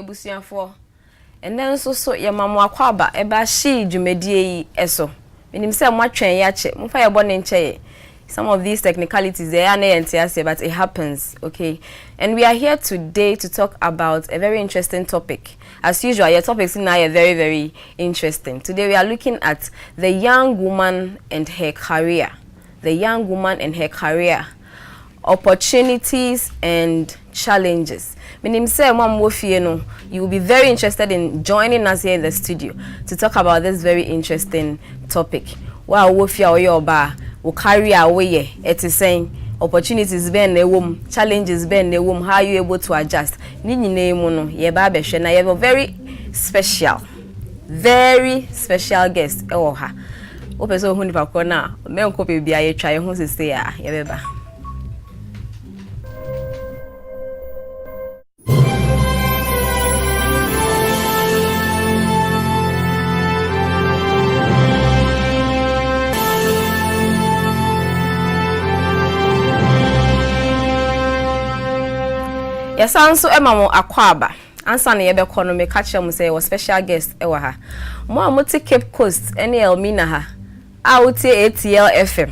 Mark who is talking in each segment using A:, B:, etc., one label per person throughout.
A: ebusuafo enen so ye mamo akwaba eba shi dwumadie yi eso menim se mo atwen ya che mo fa ye bone nche some of these technicalities they are not but it happens, okay? And we are here today to talk about a very interesting topic. As usual, your topics now are very, very interesting. Today we are looking at the young woman and her career. The young woman and her career. Opportunities and challenges. Meaning, say, Mom Wofieno, you will be very interested in joining us here in the studio to talk about this very interesting topic. Wow, Wofia Oyoba. Will carry away it is saying opportunities ben a womb, challenges ben a womb, how you able to adjust. Nini name ye babe shena, you have a very special guest. Oh ha. Open so huni pakona, me copy be a try who say ya yebeba. Yes, so Emma Akwaba. Answer na yebe kono me catch am say was special guest ewa ha. Mo amuti Cape Coast ene Elmina ha. A uti ATL FM.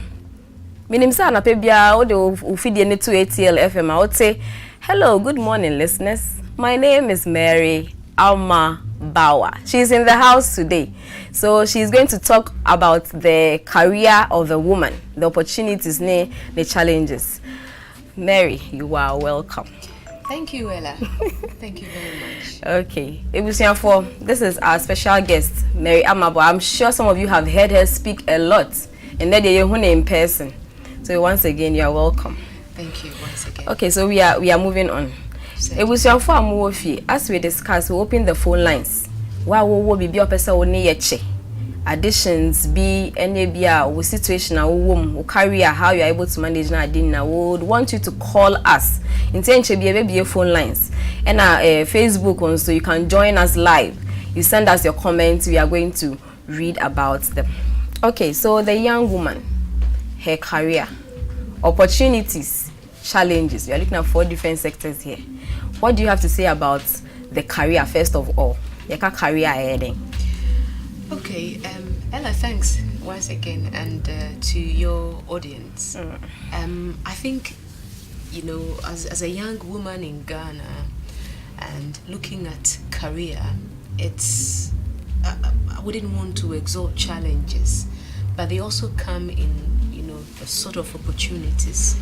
A: Minim sa na pe bia o de ufidie ne to ATL FM a uti. Hello, good morning listeners. My name is Mary Alma Bauer. She's in the house today. So she's going to talk about the career of the woman, the opportunities, the challenges. Mary, you are welcome.
B: Thank you, Ella. Thank you very much.
A: Okay. This is our special guest, Mary Amabo. I'm sure some of you have heard her speak a lot, and that you're in person. So once again, you are welcome.
B: Thank you once again.
A: Okay, so we are moving on. As we discussed, we open the phone lines. Wow, be your person additions be any be situation or career, how you are able to manage now. We would want you to call us. Intention be phone lines and our Facebook on, so you can join us live. You send us your comments, we are going to read about them. Okay, so the young woman, her career, opportunities, challenges. We are looking at 4 different sectors here. What do you have to say about the career first of all? Your career heading.
B: Okay, Ella, thanks once again, and to your audience. I think, you know, as a young woman in Ghana and looking at career, it's I wouldn't want to exalt challenges, but they also come in, you know, the sort of opportunities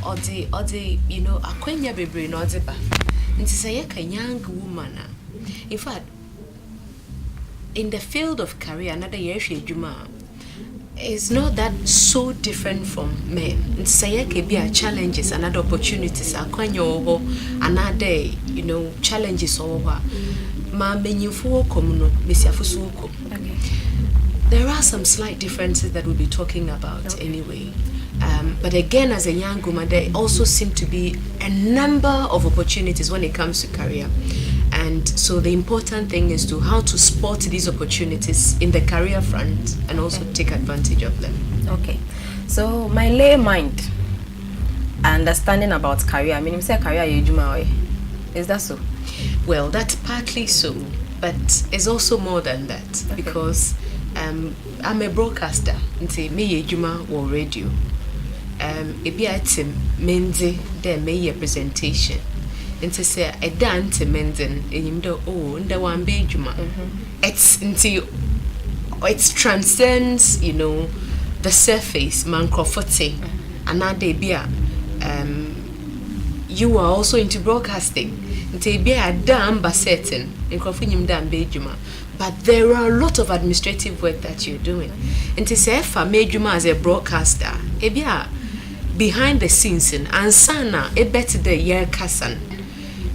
B: or the you know, akwenya bebre no deba. Nti say a young woman, in fact, in the field of career, another year is not that so different from men. It's say be a challenges and other opportunities. Another, you know, challenges over. There are some slight differences that we'll be talking about anyway. But again, as a young woman, there also seem to be a number of opportunities when it comes to career. And so the important thing is to how to spot these opportunities in the career front and also take advantage of them.
A: Okay. So my lay mind, understanding about career, I mean, you say career is that so?
B: Well, that's partly so, but it's also more than that, because I'm a broadcaster. Nti me yejuma or radio. Ebi atim menze there me presentation. Nti say a dance menzen enyimdo nda wan be juma. It's nti it transcends, you know, the surface mancrofote. Another bia you are also into broadcasting. Nti bia dam basetin encrofo nyimda be juma. But there are a lot of administrative work that you're doing. Nti say fa me juma as a broadcaster. Ebia behind the scenes and sana e better the year kasan.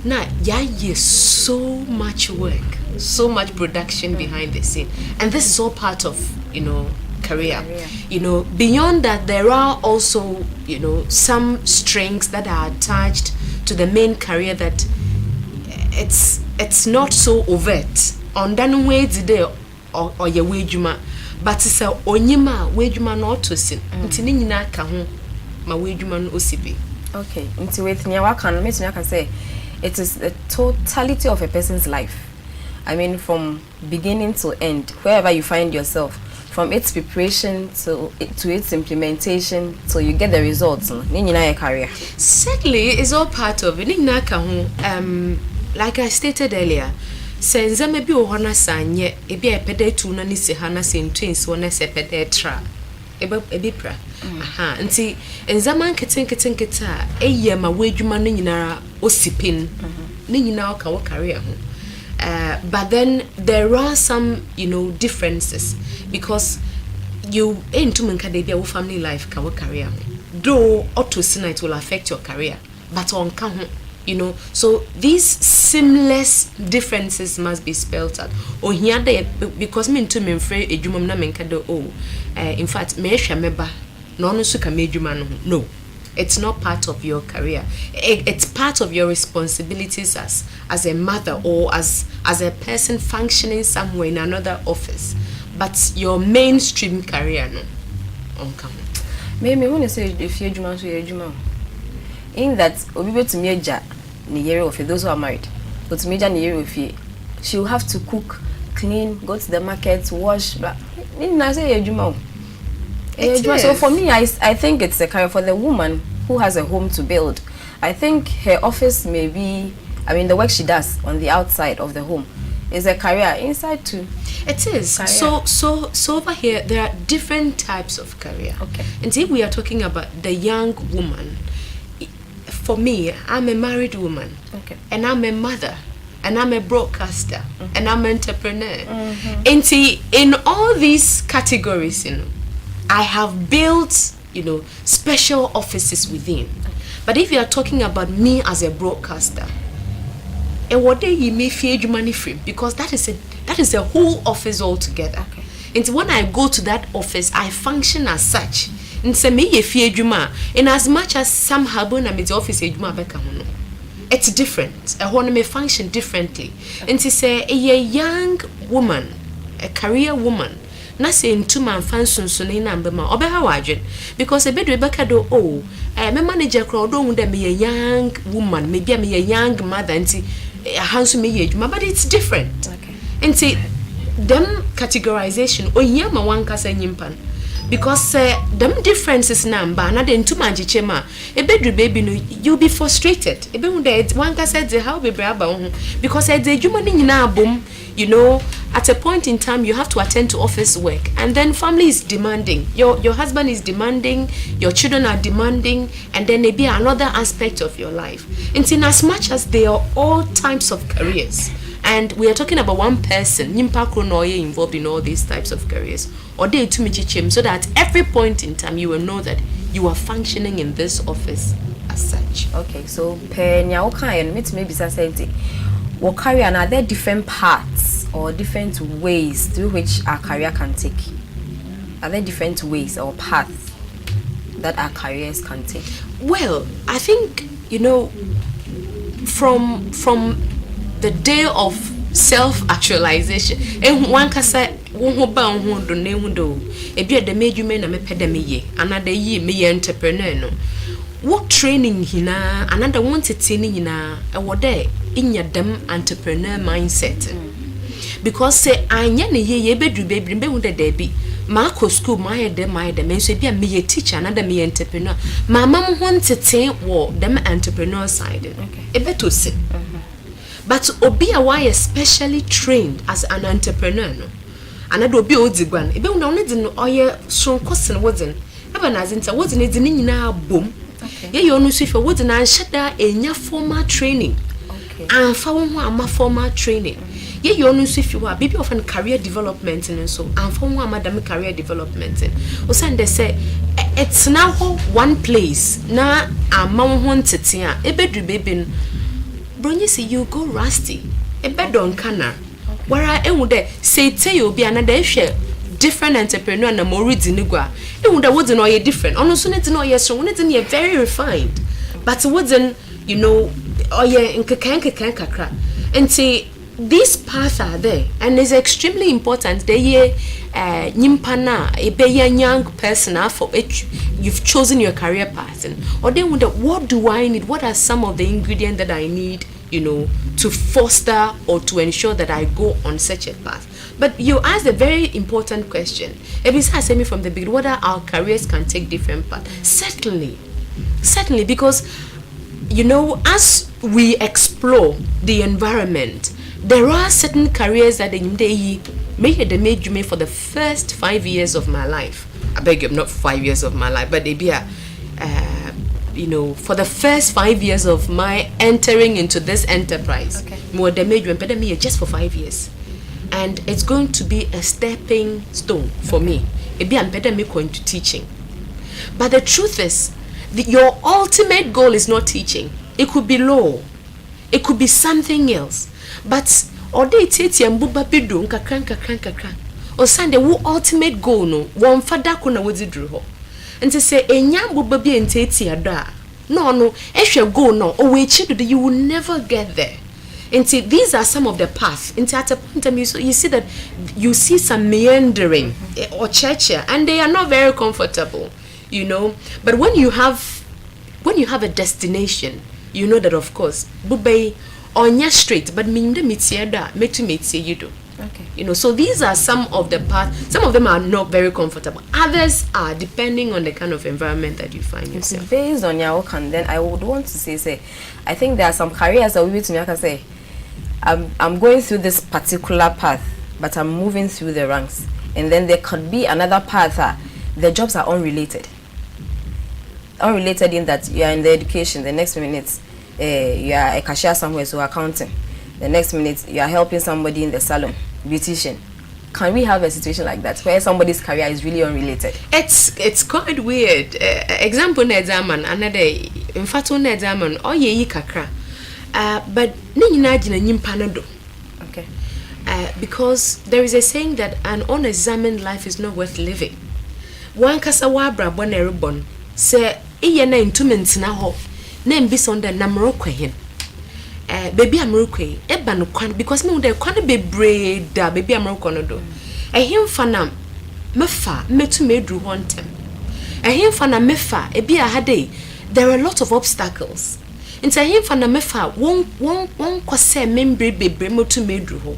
B: Now, yeah, so much work, so much production behind the scene. And this is all part of, you know, career. You know, beyond that, there are also, you know, some strings that are attached to the main career that it's not so overt. On that way today or your wejuma, but it's a onyima wejuma not to sin. Ntini nyina ka ho ma wejuma no osibi.
A: Okay, nti wet nya waka no metumi aka say it is the totality of a person's life. I mean, from beginning to end, wherever you find yourself, from its preparation to its implementation, so you get the results. Career.
B: Certainly, it's all part of it. Like I stated earlier, since I may be ohana sanye, ebi a pede tu na ni se hana se twins one se pede tra. Ebi pra. Aha, nti enzaman keten eye ma wadwuma no nyinara osipin. Ni nyina ka wo career ho. But then there are some, differences because you into menkadebia wo family life ka wo career. Though auto it will affect your career, but on ka so these seamless differences must be spelled out. Or here they because me into me free ejumam na menkado in fact me hwa meba no so ka me ejuma no. No. It's not part of your career. It's part of your responsibilities as a mother or as a person functioning somewhere in another office. But your mainstream career, no.
A: Maybe when you say if you're Juma, so you're Juma. In that, obi to me ni year of those who are married. But to me ni year of she will have to cook, clean, go to the market, wash. But I say you're Juma. So for me, I think it's a career for the woman who has a home to build. I think her office may be, the work she does on the outside of the home is a career. Inside too,
B: it is.
A: Career.
B: So over here there are different types of career.
A: Okay.
B: And if we are talking about the young woman, for me, I'm a married woman.
A: Okay.
B: And I'm a mother. And I'm a broadcaster. And I'm an entrepreneur. And in all these categories, I have built, special offices within. But if you are talking about me as a broadcaster, and what day you may fear money free because that is a whole office altogether.
A: Okay.
B: And when I go to that office, I function as such. And say me fear juma. In as much as some habon and the office it's different. A one may function differently. And to say a young woman, a career woman. Na say into man fansun so na number ma obeha wadwen because e bedu beka do me manager crowd don dem me a young woman maybe me a young mother nti hanso me ye adwuma but it's different.
A: Okay.
B: Nti them categorization oyia ma wan kasa nyimpan because them differences number na de into man chichema e bedu baby no you'll be frustrated e be hu de wan kasa de how be braba ho because e de adwuma ni nyina abom. At a point in time, you have to attend to office work, and then family is demanding. Your husband is demanding, your children are demanding, and then maybe another aspect of your life. And in as much as they are all types of careers, and we are talking about one person, involved in all these types of careers, or they to so that at every point in time you will know that you are functioning in this office as such.
A: Okay, so maybe what career and are there different paths or different ways through which our career can take? Are there different ways or paths that our careers can take?
B: Well, I think from the day of self-actualization, and one can say the major men and me another year me entrepreneur. What training hina another wanted training hina what there in your them entrepreneur mindset because say anya ne ye bedu baby be wonder there be Marco school my dem so be me teacher another me entrepreneur mama wanted wo them entrepreneur side e beto se but obi a why especially trained as an entrepreneur no another obi odigwan e be wonder only the oye so kosen wodin eba na zinta wodin e din nyina bom. Yeah, you know, if you wouldn't shada enya formal training.
A: Okay.
B: And for formal training. Yeah, you know, if you are baby often career development and so and for madam career development. Also, they say it's now one place. Na amount wanted here. Ebedu baby. Bronye say you go rusty. Ebedon kana. Where I would say tell you be another share. Different entrepreneur na more dinigwa. It would have wouldn't know you're different. On also need to know you're strong, you're very refined. But it wasn't, or you're in kakra. And say these paths are there and it's extremely important. They nyimpana a be young person for it you've chosen your career path or they wonder what do I need? What are some of the ingredients that I need, to foster or to ensure that I go on such a path. But you asked a very important question. Ebisa asked me from the beginning whether our careers can take different paths. Certainly, because as we explore the environment, there are certain careers that they made me for the first 5 years of my life. I beg you, not 5 years of my life, but they be for the first 5 years of my entering into this enterprise.
A: Okay.
B: More they made me just for 5 years. And it's going to be a stepping stone for me. Maybe I'm better me going to teaching. But the truth is, your ultimate goal is not teaching. It could be law. It could be something else. But or they tete and buba bidu kakran. Or Sunday, wo ultimate goal no one father kuna wodi dru ho. And to say enyam buba bi entete ada. No, ehwe goal no o we chi do you will never get there. And see, these are some of the paths. And at a point you see that you see some meandering or church, and they are not very comfortable, But when you have a destination, you know that of course, bubay on your straight, but mean the mitiada, make to meet you do.
A: Okay.
B: So these are some of the paths. Some of them are not very comfortable. Others are, depending on the kind of environment that you find yourself.
A: Based on your work, and then I would want to say, I think there are some careers that we to me I can say, I'm going through this particular path, but I'm moving through the ranks. And then there could be another path the jobs are unrelated. Unrelated in that you are in the education, the next minute you are a cashier somewhere, so accounting. The next minute you are helping somebody in the salon, beautician. Can we have a situation like that where somebody's career is really unrelated?
B: It's quite weird. Example na examine another in fact on examine oh ye kakra. But
A: Okay.
B: Because there is a saying that an unexamined life is not worth living. One kasa wabra boneribon say iye na intumenti na ho na mbisonda na mrokwen. Baby amrokwen eba no kwan because me de kwan bebre da baby amrokwen no do. Ehimfa na mefa metu medru ho ntem. Ehimfa na mefa ebi ahade there are a lot of obstacles. Nti ahimfa na mefa won kwase membre bebre metu medru ho.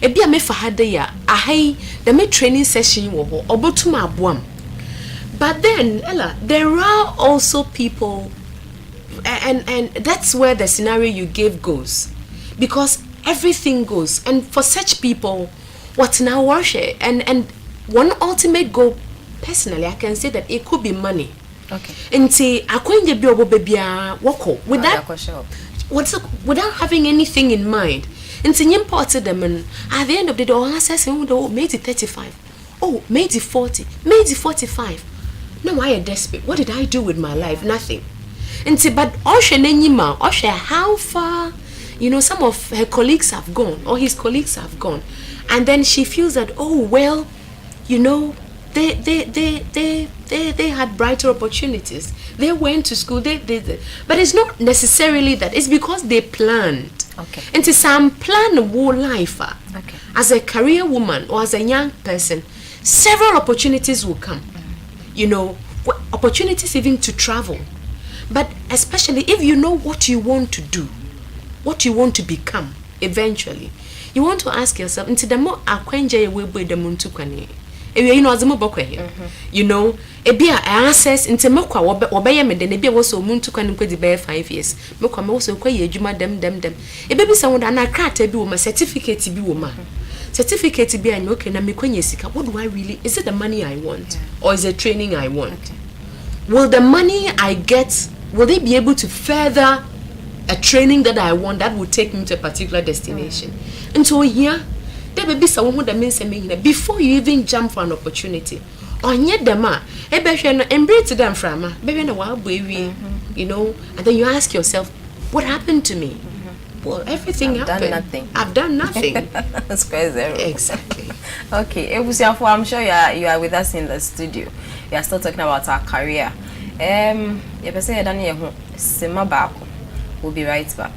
B: Ebi a mefa hade ya ahai the me training session wo ho obotum aboam. But then Ella, there are also people and that's where the scenario you gave goes, because everything goes, and for such people what now worship and one ultimate goal personally I can say that it could be money.
A: Okay.
B: Nti akwenje bi obo bebia woko without having anything in mind. Nti nyimported them and at the end of the day access made it 35. Oh, made it 40, made it 45. No, I am desperate. What did I do with my life? Nothing. But Osha, how far, some of her colleagues have gone, or his colleagues have gone, and then she feels that, oh well, they had brighter opportunities. They went to school. They but it's not necessarily that. It's because they planned.
A: Okay.
B: And some plan a whole life.
A: Okay.
B: As a career woman or as a young person, several opportunities will come. Opportunities even to travel. But especially if you know what you want to do, what you want to become eventually, you want to ask yourself, into the more akwenje we be the muntu kwani. Azimo bokwe. Ebia access into mekwa obeye me de ebia wo so muntu kwani kwedi be 5 years. Mekwa me wo so kwa ye adwuma dem. Ebebi se wona na krata bi wo ma certificate bi wo ma. Certificate bi an okay na mekwanya sika. What do I really, is it the money I want or is it training I want? Okay. Will the money I get, will they be able to further a training that I want that will take me to a particular destination? And so here, there may be someone who means before you even jump for an opportunity. On yet the ma, embrace them from baby in a while, baby, and then you ask yourself, what happened to me? Well, everything happened. I've done nothing.
A: That's crazy.
B: Exactly.
A: Okay, I'm sure you are with us in the studio. We are still talking about our career. We'll be right back.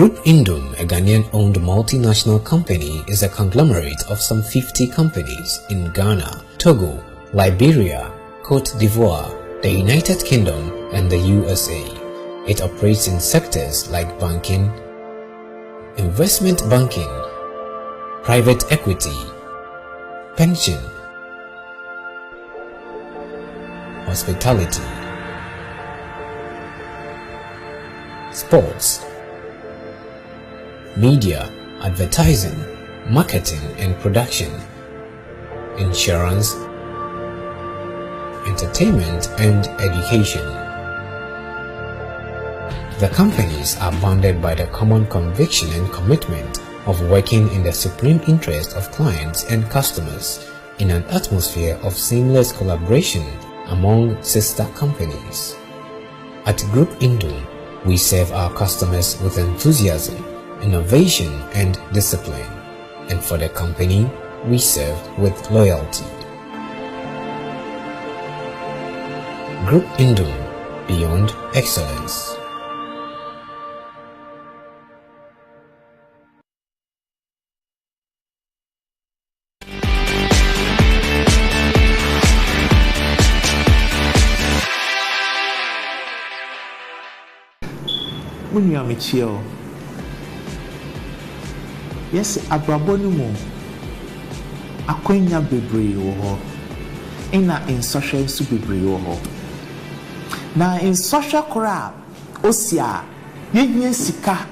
C: Group Indom, a Ghanaian-owned multinational company, is a conglomerate of some 50 companies in Ghana, Togo, Liberia, Cote d'Ivoire, the United Kingdom, and the USA. It operates in sectors like banking, investment banking, private equity, pension, hospitality, sports, media, advertising, marketing and production, insurance, entertainment and education. The companies are bounded by the common conviction and commitment of working in the supreme interest of clients and customers in an atmosphere of seamless collaboration among sister companies. At Group Indom, we serve our customers with enthusiasm, innovation and discipline, and for the company, we serve with loyalty. Group Indom, beyond excellence.
D: Munya michio. Yes, abrabo ni mo. Akwenya bebree wo ho. Ina in social su bebree wo ho. Na in social kora osia yehia sika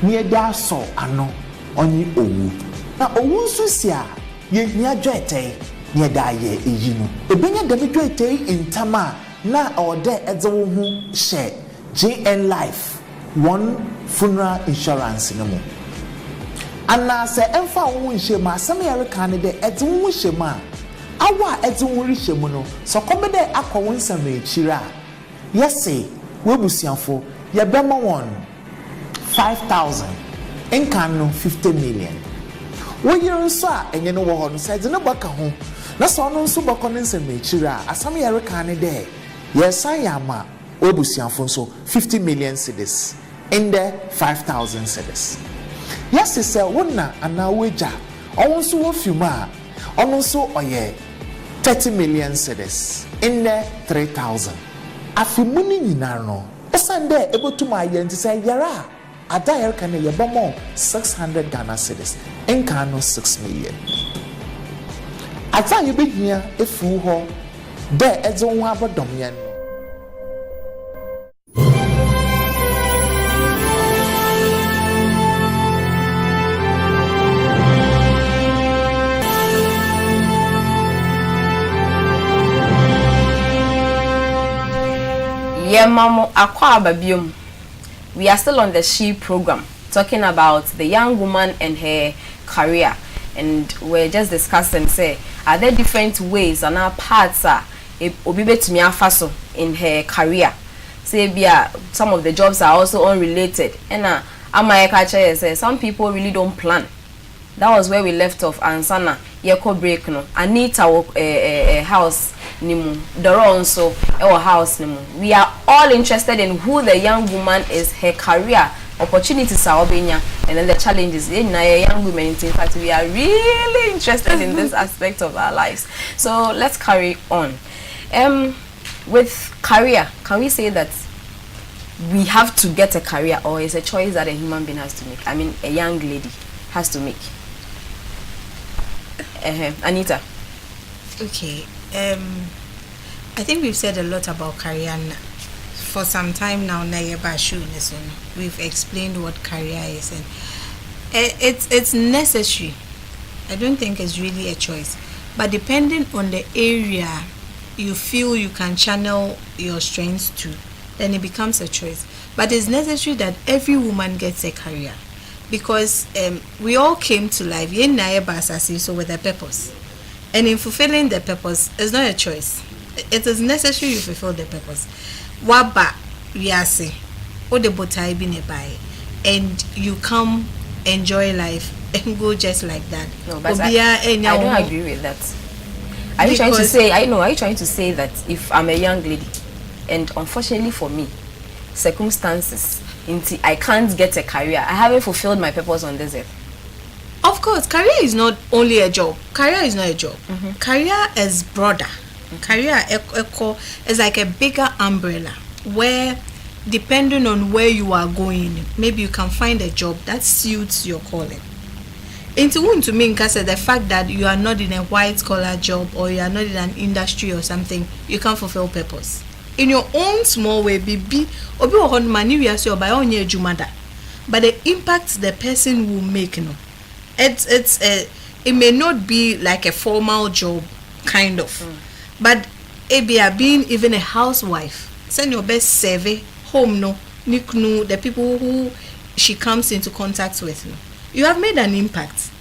D: ne da so ano onyi owu. Na owu nso sia yehia dwetey ne da ye eyi no. Ebenya da dwetey intama na ode edze wo hu hye JN Life one funeral insurance no mo. Ana se emfa wo nhye ma asem yare kan de edze wo nhye ma awa edze wo rihye mu no so kobe de akọ nsam echira yesi we busianfo ye bema won 5,000 enkan no 50 million wo yire nso a enye no wo ho no se edze no baka ho na so no nso bako nsam echira asem yare kan de yesan yama we busianfo nso 50 million cedis in the 5,000 cedis. Yes, it's a wona ana wager. Also, wo fuma. Also, oye 30 million cedis in the 3,000. Afimuni nyina no. Osande able to my yen to say yara. Ada yer kan ye bomo 600 Ghana cedis. In Kano 6 million. Ata ye be here efu ho. There ezo ho abodom yen.
A: Mamo Akwa Babium. We are still on the She program, talking about the young woman and her career. And we're just discussing, say, are there different ways and our paths are faso in her career? Say, some of the jobs are also unrelated. And Amayakacha says some people really don't plan. That was where we left off. Ansana, Yeko break no. Anita house nimu. Doronso our house nimu. We are all interested in who the young woman is, her career, opportunities are obenya, and then the challenges. In young women, in fact, we are really interested in this aspect of our lives. So let's carry on. With career, can we say that we have to get a career, or is a choice that a human being has to make? I mean, a young lady has to make. Anita.
E: Okay. I think we've said a lot about career for some time now. We've explained what career is, and it's necessary. I don't think it's really a choice, but depending on the area you feel you can channel your strengths to, then it becomes a choice. But it's necessary that every woman gets a career, because we all came to life so with a purpose, and in fulfilling the purpose, it's not a choice. It is necessary you fulfill the purpose. Waba yase o de botai bi nebai, and you come enjoy life and go just like that.
A: No, but I don't agree with that. Are you trying to say? Are you trying to say that if I'm a young lady, and unfortunately for me, circumstances I can't get a career. I haven't fulfilled my purpose on this earth.
E: Of course, career is not only a job. Career is not a job. Career is broader. Career is like a bigger umbrella where, depending on where you are going, maybe you can find a job that suits your calling. To me, the fact that you are not in a white collar job or you are not in an industry or something, you can't fulfill purpose. In your own small way, but the impact the person will make, it may not be like a formal job, kind of, but being even a housewife, send your best survey home, the people who she comes into contact with, you have made an impact.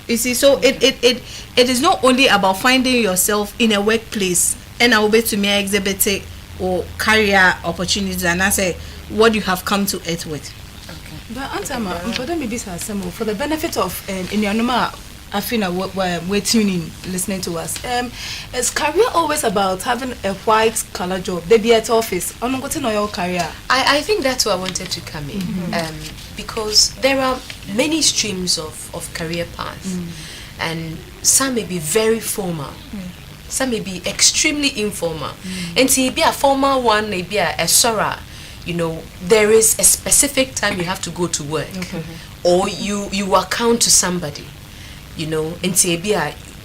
E: You see, so it is not only about finding yourself in a workplace and I will be to me exhibit or career opportunities, and I say what you have come to it with.
F: But Antama, maybe for the benefit of in your normal, I feel we're tuning, listening to us. Is career always about having a white collar job? They be at office. I'm not going to know your career.
B: I think that's where I wanted to come in, because there are many streams of career paths, and some may be very formal. Some may be extremely informal. And to be a formal one, maybe a sora, there is a specific time you have to go to work, or you account to somebody, and to be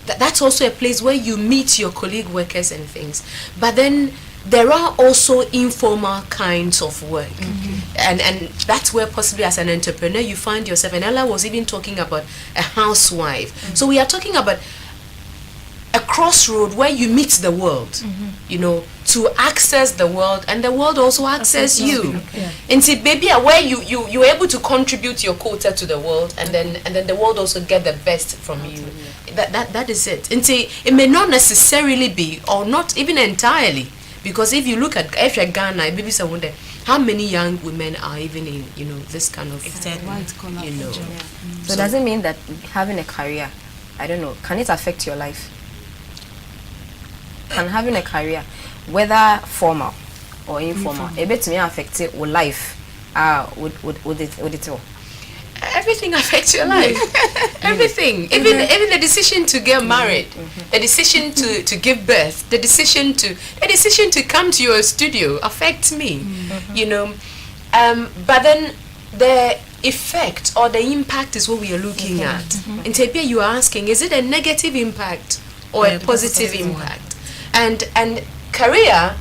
B: that's also a place where you meet your colleague workers and things. But then there are also informal kinds of work, and that's where possibly as an entrepreneur you find yourself. And Ella was even talking about a housewife. So we are talking about a crossroad where you meet the world, to access the world, and the world also access you. And see, maybe where you're able to contribute your quota to the world, and then the world also get the best from you. That is it. And see, it may not necessarily be, or not even entirely, because if you look at Ghana, maybe I wonder how many young women are even in this kind of
F: white collar job.
A: So does it mean that having a career, I don't know, can it affect your life? Can having a career, whether formal or informal, a bit may affect it or life? Would it all?
B: Everything affects your life. Everything, even the decision to get married, the decision to give birth, the decision to come to your studio affects me. But then the effect or the impact is what we are looking at. And Tepia, you are asking, is it a negative impact or a positive impact? And career,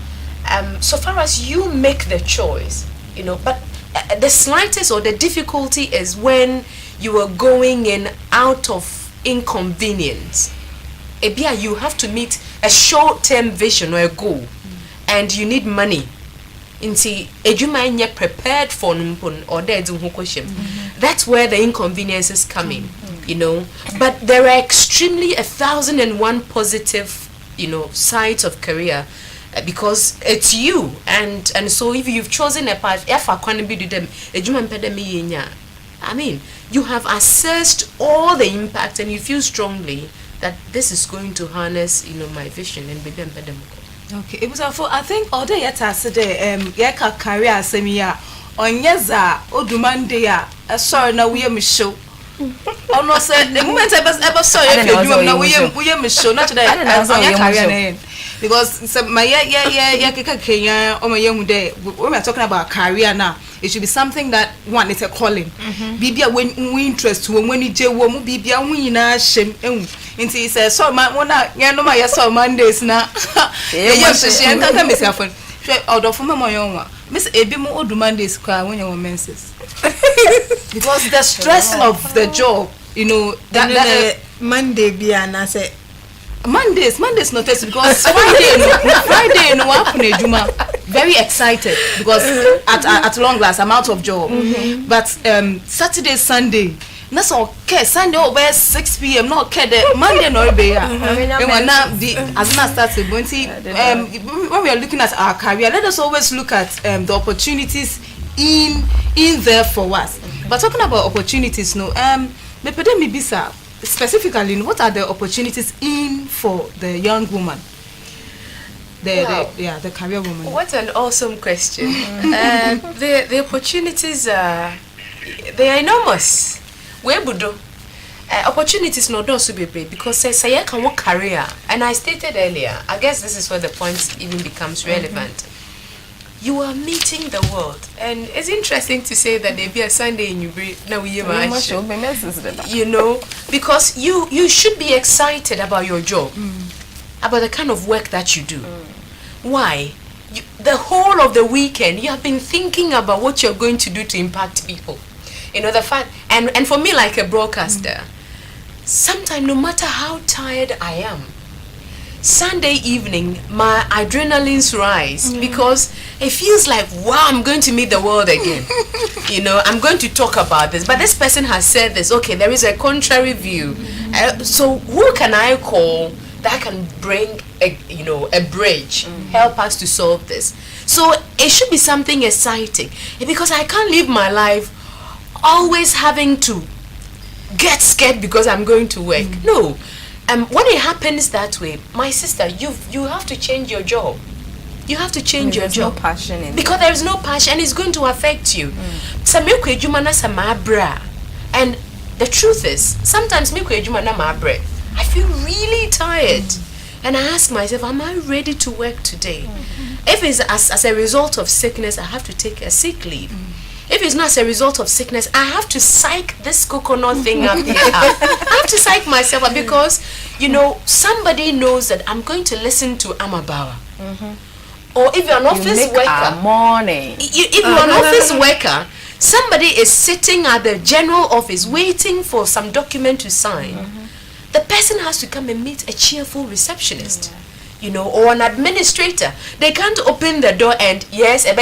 B: so far as you make the choice, but the slightest or the difficulty is when you are going in out of inconvenience. You have to meet a short-term vision or a goal, and you need money. Prepared for or that's where the inconveniences come in, But there are extremely 1,001 positive sides of career, because it's you, and so if you've chosen a path, you have assessed all the impact, and you feel strongly that this is going to harness my vision and baby.
F: Okay, it was I think all day yesterday career semia on yeza odumande sorry na we show. No said the moment I saw you now we show not today career because my Kenya or my young day when we are talking about career now, it should be something that one is a calling. Bibia when we interest when you do bibia win shame into he says so man no my yes Mondays now. Yes, she enter myself out of my young Miss Ebimu Odumandays cry when you're menses. Because the stress of the job, that
E: Monday be and I say
F: Mondays not test because Friday no happen Juma very excited because at long last I'm out of job. But Saturday, Sunday, that's okay. Sunday over 6 p.m. not okay. Monday no be and now the as not started when we are looking at our career, let us always look at the opportunities in there for us. But talking about opportunities, specifically, what are the opportunities in for the young woman? the career woman.
B: What an awesome question. The opportunities are enormous. Where budo? Opportunities no do so be because say you can work career, and I stated earlier. I guess this is where the point even becomes relevant. You are meeting the world, and it's interesting to say that there be a Sunday in Ubri now you know, because you should be excited about your job, about the kind of work that you do. Why? The whole of the weekend you have been thinking about what you're going to do to impact people. You know, the fact, and for me, like a broadcaster, sometimes no matter how tired I am, Sunday evening my adrenaline's rise because it feels like, wow, I'm going to meet the world again. You know, I'm going to talk about this, but this person has said this. Okay, there is a contrary view. So who can I call that can bring a bridge, help us to solve this? So it should be something exciting, because I can't live my life always having to get scared because I'm going to work. No. When it happens that way, my sister, you have to change your job. You have to change your job.
A: No passion in
B: because there is no passion, and it's going to affect you. And the truth is, sometimes I feel really tired, and I ask myself, am I ready to work today? If it's as a result of sickness, I have to take a sick leave. If it's not as a result of sickness, I have to psych this coconut thing up here. I have to psych myself up because, you know, somebody knows that I'm going to listen to Amabawa. Or if you're an office worker, if you're an office worker, somebody is sitting at the general office waiting for some document to sign. The person has to come and meet a cheerful receptionist. You know, or an administrator. They can't open the door and yes, you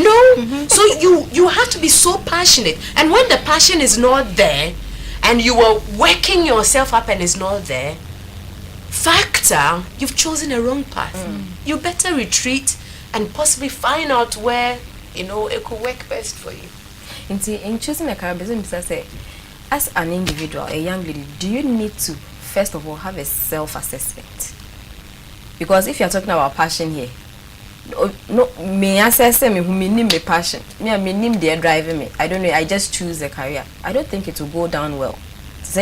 B: know. So you have to be so passionate, and when the passion is not there, and you are working yourself up and is not there, factor, you've chosen a wrong path. You better retreat and possibly find out where, you know, it could work best for you.
A: In choosing a career, business, say, as an individual, a young lady, do you need to first of all have a self-assessment? Because if you're talking about passion here, no, me assess me who me passion. Me they're driving me. I don't know. I just choose a career. I don't think it will go down well. So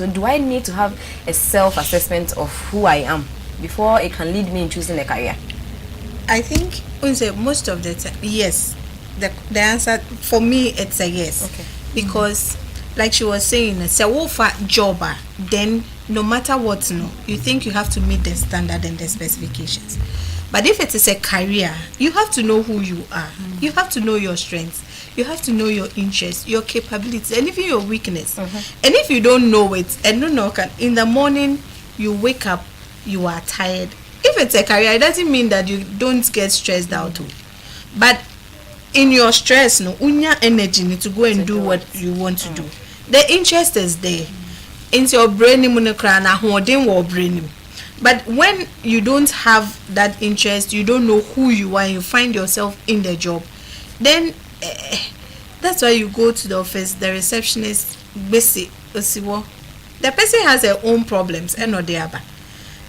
A: do I need to have a self-assessment of who I am before it can lead me in choosing a career?
E: I think most of the time, yes. The answer for me, it's a yes. Okay. Because like she was saying, it's a wolfer jobber. Then no matter what, you think you have to meet the standard and the specifications. But if it is a career, you have to know who you are. You have to know your strengths. You have to know your interests, your capabilities, and even your weakness. And if you don't know it, and in the morning you wake up, you are tired. If it's a career, it doesn't mean that you don't get stressed out. But in your stress, unya energy to go and do what you want to do. The interest is there. Into your brain, but when you don't have that interest, you don't know who you are, you find yourself in the job, then that's why you go to the office. The receptionist, the person has their own problems, and not the other.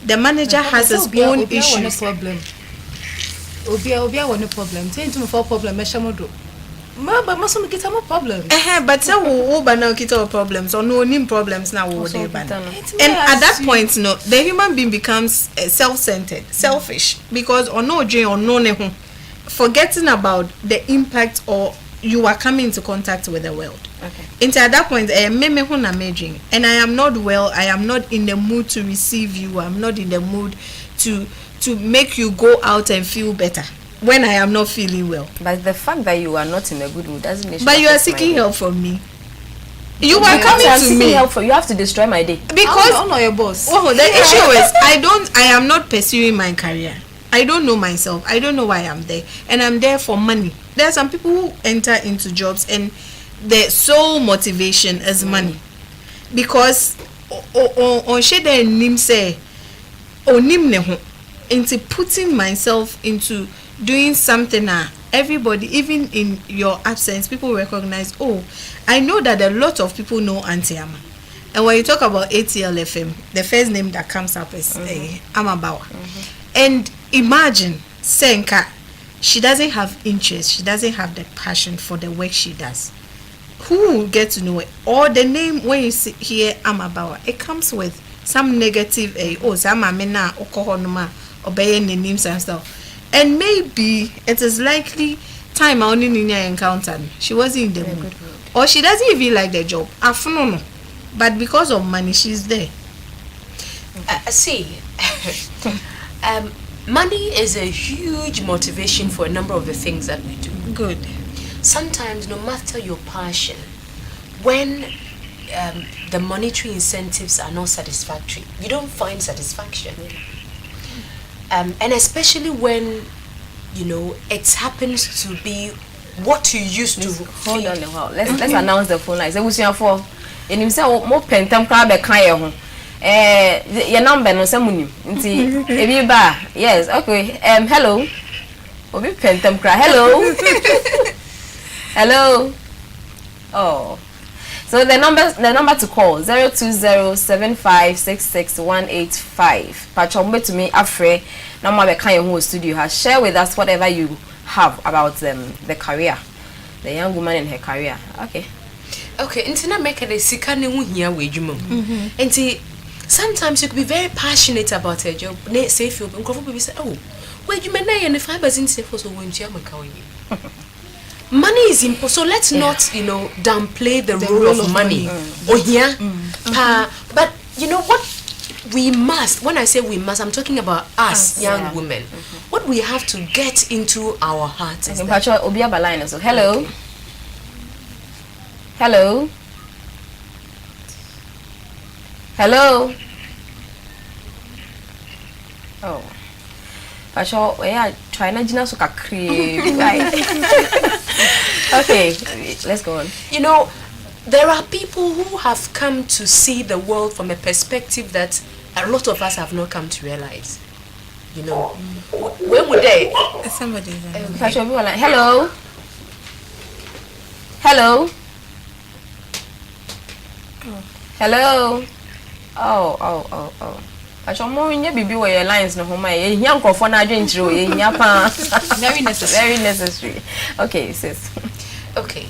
E: The manager has his own issues.
F: But most of them problems.
E: But some problems or no problems now. And at that point, the human being becomes self-centered, selfish, because or no, forgetting about the impact or you are coming into contact with the world. Okay. And at that point, and I am not well. I am not in the mood to receive you. I'm not in the mood to make you go out and feel better when I am not feeling well.
A: But the fact that you are not in a good mood doesn't mean.
E: But you are seeking help from me. You are coming to me.
A: Help for you have to destroy my day
E: because
F: I'm not your boss.
E: Oh, the issue is I am not pursuing my career. I don't know myself. I don't know why I'm there, and I'm there for money. There are some people who enter into jobs and their sole motivation is money, because on shede nim say onim ne ho into putting myself into doing something everybody, even in your absence, people recognize, oh, I know that a lot of people know Auntie Ama, And when you talk about ATL FM, the first name that comes up is Amabawa. And imagine, Senka, she doesn't have interest, she doesn't have the passion for the work she does. Who will get to know it? Or the name, when you see here Amabawa, it comes with some negative, Samamena, Okohonoma, obeying the names and stuff. And maybe it is likely time I only encountered, she wasn't in the mood. Or she doesn't even like the job. No. But because of money, she's there.
B: See, money is a huge motivation for a number of the things that we do.
E: Good.
B: Sometimes, no matter your passion, when the monetary incentives are not satisfactory, you don't find satisfaction. And especially when, it happens to be what you used to.
A: Hold on a while. Let's announce the phone lines. For in himself more pentam crab a kind of your number no samuni. Yes, okay. Hello. Obi pentam crab. Hello. Hello. Oh. So the number to call 02075666185. Pachombe to me afre number be kind of studio has share with us whatever you have about the career, the young woman in her career. Okay,
B: internet make a sika ne hu hia wadwuma. Enti sometimes you could be very passionate about a job. Say if you people say, oh, wadwuma na ye ne 5% say for so wontua maka oye. Money is important, so let's not, downplay the role of money. But you know what we must, when I say we must, I'm talking about us young women. What we have to get into our hearts is that.
A: Hello. Hello. Hello. Oh. Pacho, yeah, try na jina so kakri. Okay, let's go on.
B: There are people who have come to see the world from a perspective that a lot of us have not come to realize. When would they?
E: Somebody.
A: Pacho, everyone like, hello. Hello. Hello. Oh. Pacho, more in your baby where your lines no home. Young for na drink through. Very necessary. Okay, sis.
B: Okay.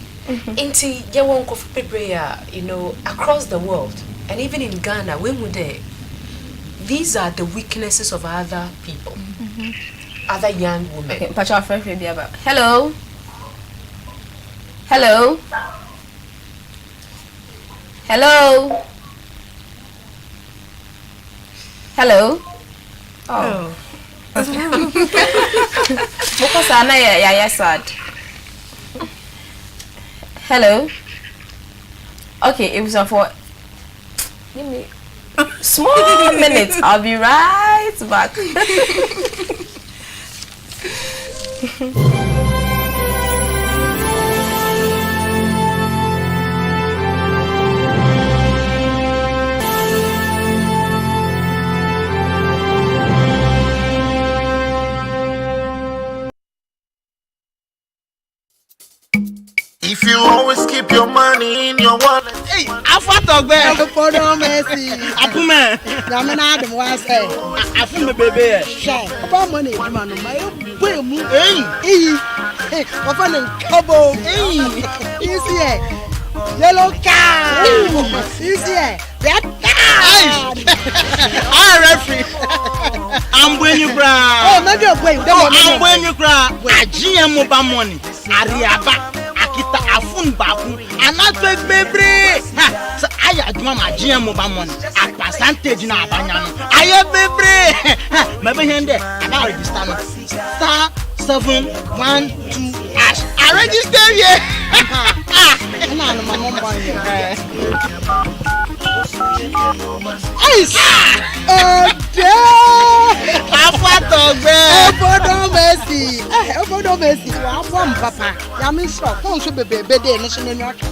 B: Inti yawon kofi pebreya, across the world and even in Ghana, when would they? These are the weaknesses of other people, other young women.
A: Okay, Pacho, friend, hello. Hello. Hello. Hello. Oh. Because I know yeah sad. Hello. Okay, it was for. Give me small minutes. I'll be right back.
G: If you always keep your money in your wallet.
H: Hey, Afatogbe.
I: Afume Messi.
H: Afume.
I: Yamina Adam was say.
H: Afume baby.
I: Share. About money, man. My boy mu.
H: Hey.
I: Hey. Ofan kobo. Hey. Easy. Yellow card. Easy. Red card.
H: Ah, referee. I'm when you bra.
I: Oh, maybe you're going.
H: I'm when you bra. GM mobile money. Ariaba. Kita afun baku anatwe bebre so aya aduma ma GM mobile money a percentage na abanya no aye bebre mebe hende aba register no *712# I register here
I: na no ma number here
E: Ice.
I: Afatogbe. Obodo Messi. Wa bom papa. Ya mi sure. Kon so bebe de no so nenu aka.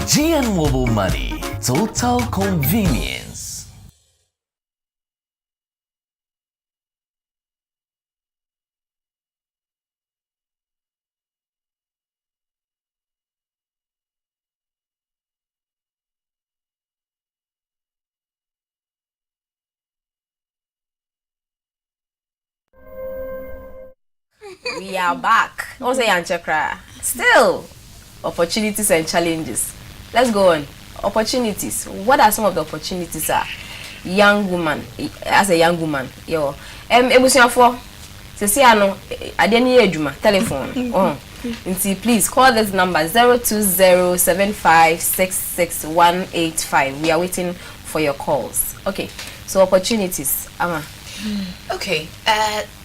J: GN Mobile Money. Total convenience.
A: We are back. Also, Yanchakra. Still, opportunities and challenges. Let's go on. Opportunities. What are some of the opportunities are? Young woman, as a young woman, yo. Ebusiafo. Sisi ano, adeni ejuma telephone. Oh. Please call this number 02075666185. We are waiting for your calls. Okay. So opportunities, Ama.
B: Okay.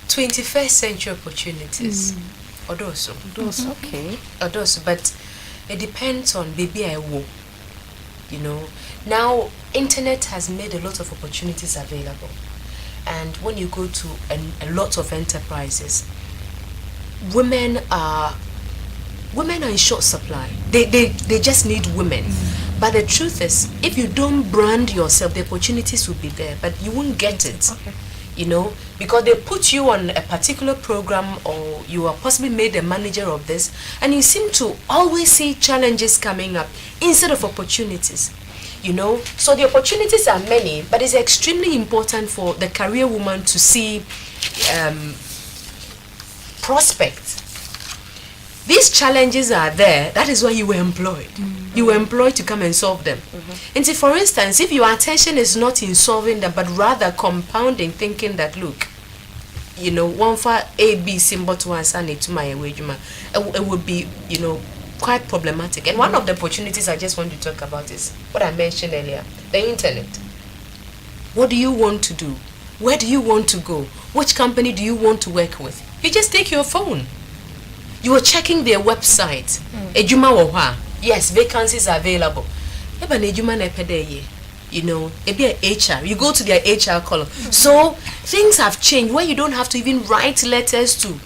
B: 21st century opportunities. Odoso.
A: Okay.
B: Odoso, but it depends on baby I wo. You know, now internet has made a lot of opportunities available, and when you go to a lot of enterprises, women are in short supply. They just need women. But the truth is, if you don't brand yourself, the opportunities will be there, but you won't get it.
A: Okay.
B: You know, because they put you on a particular program, or you are possibly made a manager of this, and you seem to always see challenges coming up instead of opportunities. You know, so the opportunities are many, but it's extremely important for the career woman to see prospects. These challenges are there. That is why you were employed. You were employed to come and solve them. And so, for instance, if your attention is not in solving them, but rather compounding, thinking that, look, you know, one for A, B, symbol to answer it to my wage, it would be, you know, quite problematic. And one of the opportunities I just want to talk about is what I mentioned earlier, the internet. What do you want to do? Where do you want to go? Which company do you want to work with? You just take your phone. You are checking their website. Ejuma woha. Yes, vacancies are available. Eba ejuma na pede. You know, ebi HR. You go to their HR column. So things have changed where you don't have to even write letters to.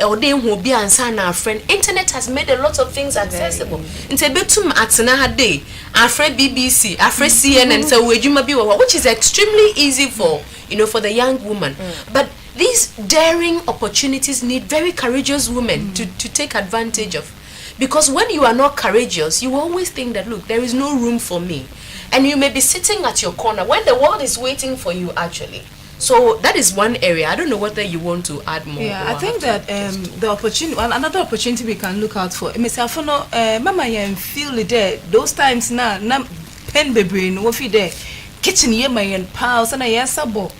B: Or they will be answering our friend. Internet has made a lot of things accessible. Into betum atsena hade. Afre BBC, Afre CNN, so ejuma biwa, which is extremely easy for, you know, for the young woman. But these daring opportunities need very courageous women to take advantage of. Because when you are not courageous, you always think that, look, there is no room for me. And you may be sitting at your corner when the world is waiting for you, actually. So that is one area. I don't know whether you want to add more.
F: Yeah, I think that the opportunity, another opportunity we can look out for. Mama, you feel it there. Those times now, pen baby, no fi there. Kitchen ye my and pals and a yesabo.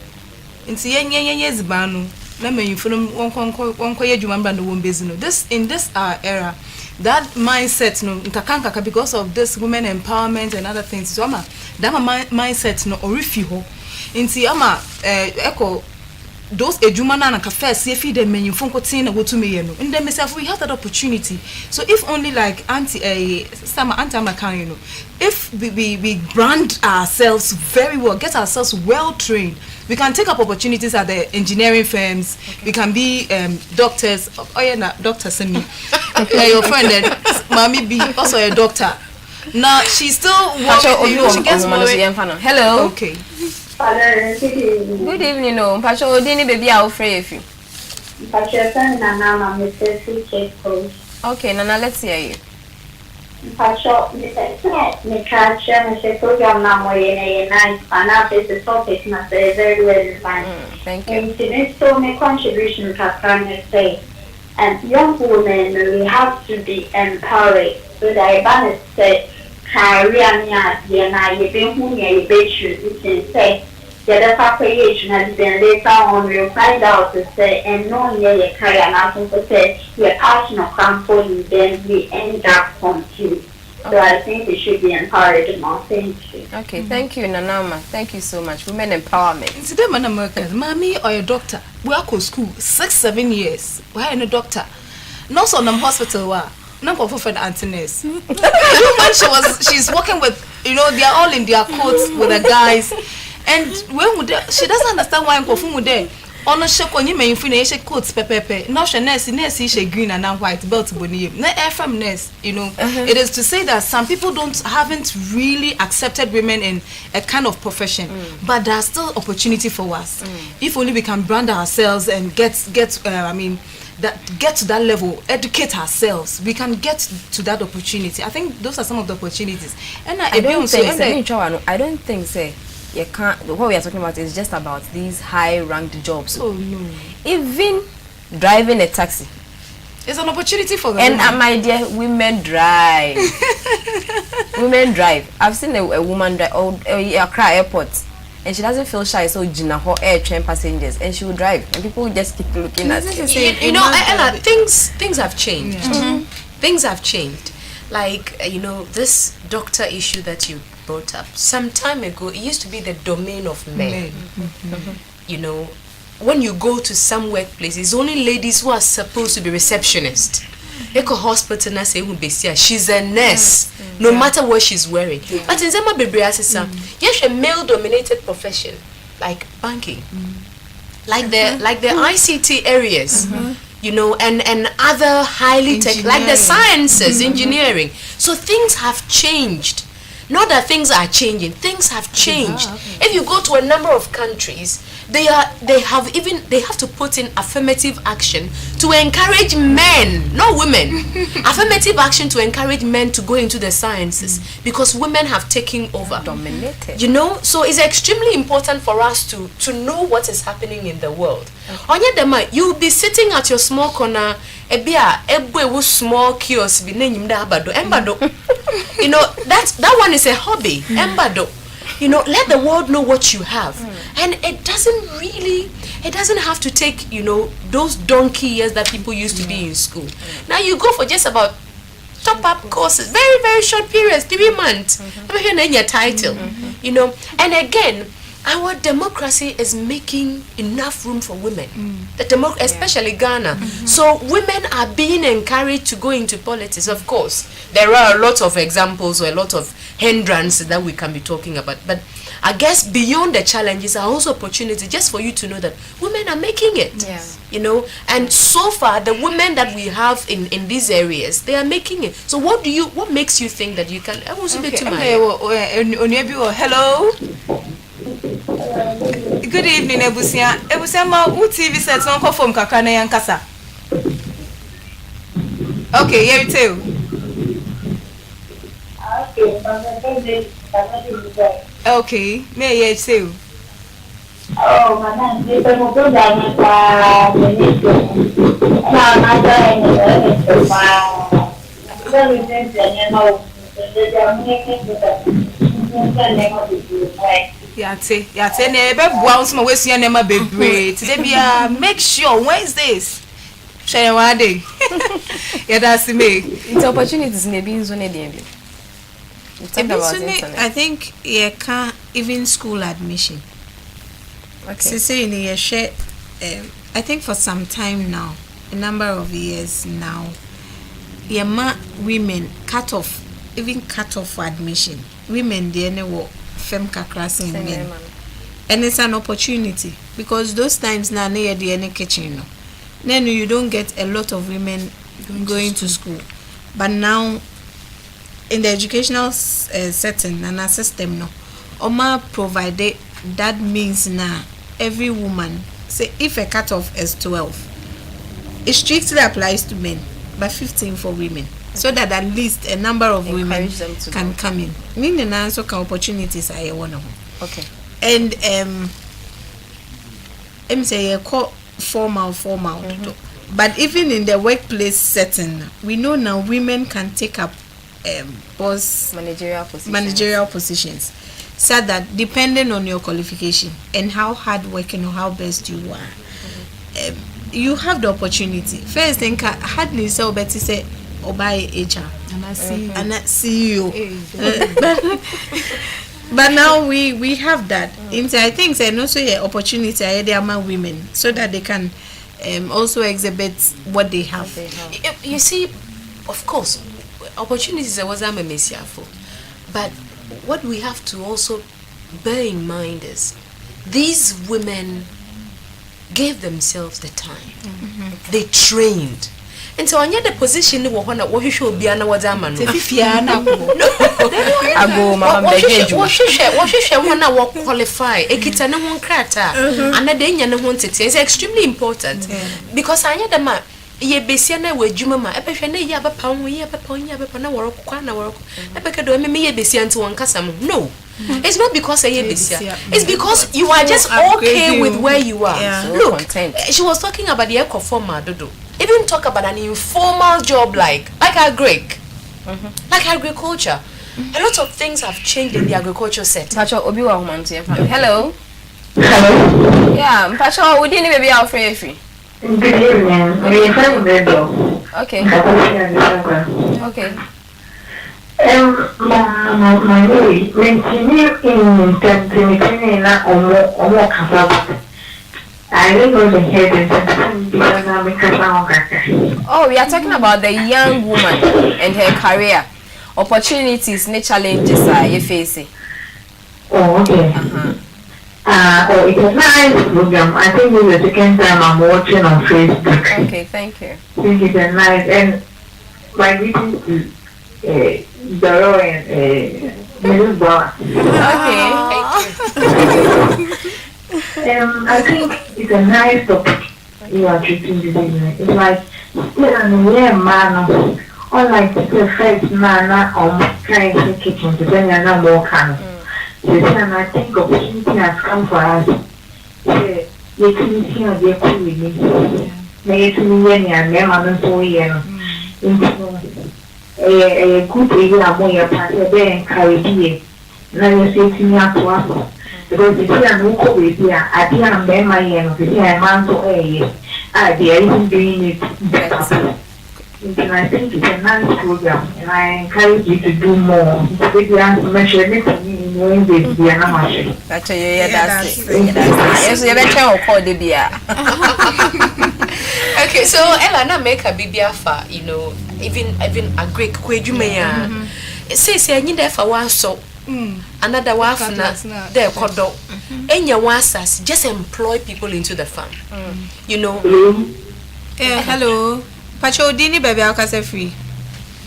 F: Inti yes banu. Na me from one koye jumamba no one business. This in this era, that mindset no nkakanka because of this women empowerment and other things. So ama that mindset no orifi ho. Inti ama echo those ejuma na cafe see feed them menu phone na go to me no. In them myself we have that opportunity. So if only like some anti American, you know, if we brand ourselves very well, get ourselves well trained, we can take up opportunities at the engineering firms. Okay. We can be doctors. Oh yeah, nah, Dr. Simi. Your friend Mami B, also a doctor. Now she's still working. You know, she gets more.
A: Hello.
F: Okay.
K: Good
A: evening, no. Pacho, Dini baby, I'll pray if you.
K: Pacho, Nana, Mr. CK Coach.
A: Okay, Nana, let's hear you.
K: Pacho, Mr. Program now, and nice, and now this is topic, must say very well defined.
A: Thank you.
K: And to so many contributions have come to say, and young women, we have to be empowered. So that I say, career, you've been who you bet you say, the other package, and then later on we'll find out to say, and no, your career, and also to say, your passion of comfort, then we end up confused. So I think we should be encouraged more. Thank you.
A: Okay, thank you, Nanama. Thank you so much. Women empowerment.
F: Today, man, Americans, mommy or a doctor, we are school 6-7 years. We are in a doctor. Not on the hospital. Not for friend Antiness. She's working with, you know, they are all in their coats with the guys, and when she doesn't understand why I'm performing there. On a shop on you may finish a coats pepe. Now she nurse she green and now white belt boni. Na FM nurse, you know. It is to say that some people haven't really accepted women in a kind of profession, but there's still opportunity for us. If only we can brand ourselves and get to that level, educate ourselves, we can get to that opportunity. I think those are some of the opportunities. And I don't
A: think say you can't. What we are talking about is just about these high-ranked jobs.
F: Oh no!
A: Even driving a taxi,
F: It's an opportunity for the
A: and
F: woman.
A: My dear, women drive. Women drive. I've seen a woman drive Accra airport, and she doesn't feel shy, so Gina her air train passengers, and she will drive, and people just keep looking at her.
B: You know, Ella, things have changed. Things have changed. Like this doctor issue that you brought up some time ago, it used to be the domain of men. You know, when you go to some workplace, it's only ladies who are supposed to be receptionists. Eco hospital na say she's a nurse, no matter what she's wearing. But in Zema Bebriasisa, yes, a male dominated profession like banking, like the ICT areas, you know, and other highly tech, like the sciences, engineering. So things have changed. Not that things are changing, things have changed. If you go to a number of countries, they have to put in affirmative action to encourage men, not women. Affirmative action to encourage men to go into the sciences because women have taken over,
A: dominated.
B: You know, so it's extremely important for us to know what is happening in the world. Onyedema, you'll be sitting at your small corner, small kiosk, you know, that one is a hobby. Embado. You know, let the world know what you have. And it doesn't have to take, you know, those donkey years that people used to be in school. Now you go for just about top-up courses, very, very short periods, 3 months. Your title, you know. And again, our democracy is making enough room for women, especially Ghana. So women are being encouraged to go into politics. Of course, there are a lot of examples or a lot of hindrances that we can be talking about. But I guess beyond the challenges are also opportunities just for you to know that women are making it. You know, and so far the women that we have in these areas, they are making it. So what makes you think that you can?
F: Hello. Good evening, Ebusia. Ebusia ma TV sets on from Kakana Yankasa. Okay, here it is. Okay, may I say?
K: Oh, madam, this is a program.
F: Yate nebe bounce my waist your name bebre. Today be make sure Wednesdays. Share one day. Yeah, that's me.
A: It's opportunities maybe in zone DMV.
E: I think you can even school admission.
A: Okay.
E: So in a share, I think for some time now, a number of years now, women cut off for admission. Women they know fem kakras in men. And it's an opportunity because those times now near the any kitchen. Then you don't get a lot of women going to school. But now in the educational setting and a system no, Oma provided that means now every woman say if a cutoff is 12, it strictly applies to men, but 15 for women. So that at least a number of women can come in. Meaning also opportunities are one of them.
A: Okay.
E: And I'm say formal. But even in the workplace setting, we know now women can take up managerial positions. So that depending on your qualification and how hard working or how best you are, you have the opportunity. First thing, hardly so Betty say or by HR and I see you. But now we have that. I think and also opportunity among women so that they can also exhibit what they have.
B: You see, of course, opportunities are what I'm a messiah for. But what we have to also bear in mind is these women gave themselves the time. They trained. And so, on the position, what should be an award. What qualify? It's extremely important because I had a man. Ye besiana we juma epehwe ya bapa ho ye bapa na worokwa na worokwa epekedo me ye besianti won kasam. No, it's not because ye besia, it's because you are just okay with where you are. Look, she was talking about the eco former dodo. even talk about an informal job like agric, like agriculture. A lot of things have changed in the agriculture sector.
A: Hello.
K: Hello.
A: Yeah, Mpacho, we didn't maybe our free.
K: Good evening. We are radio.
A: Okay. Okay.
K: My way, continue in Tanzania or Kazakh. I don't know the head and
A: Oh, we are talking about the young woman and her career. Opportunities and challenges you facing.
K: Oh, okay. Oh, it's a nice program. I think this is the second time I'm watching on Facebook.
A: Okay, thank you.
K: I think it's a nice, and my greeting to Doro and Mrs. Bar.
A: Okay.
K: I think it's a nice topic you are treating this evening. It's like, man, unlike the first man on trying to kitchen to bring another more can. I think opportunity has come for us. You can see how they're cool with me. May it be any and them and so a good area more your party there and carry. Now you say to me up to us. Because the tea and who is here, I didn't bear my end, the tea and man to a they are even doing it better. And I think it's a nice program, and I encourage you to do more. If you have to mention anything in your English, be an amateur.
A: That's it. Yes, you better call the beer.
B: Okay, so Ella na make a bibiafa, you know, even a Greek kwejumeya. It says I need there for one so another one there kodo. Enya wasas just employ people into the farm. You know.
E: Hello. Pacho dini baby akase free.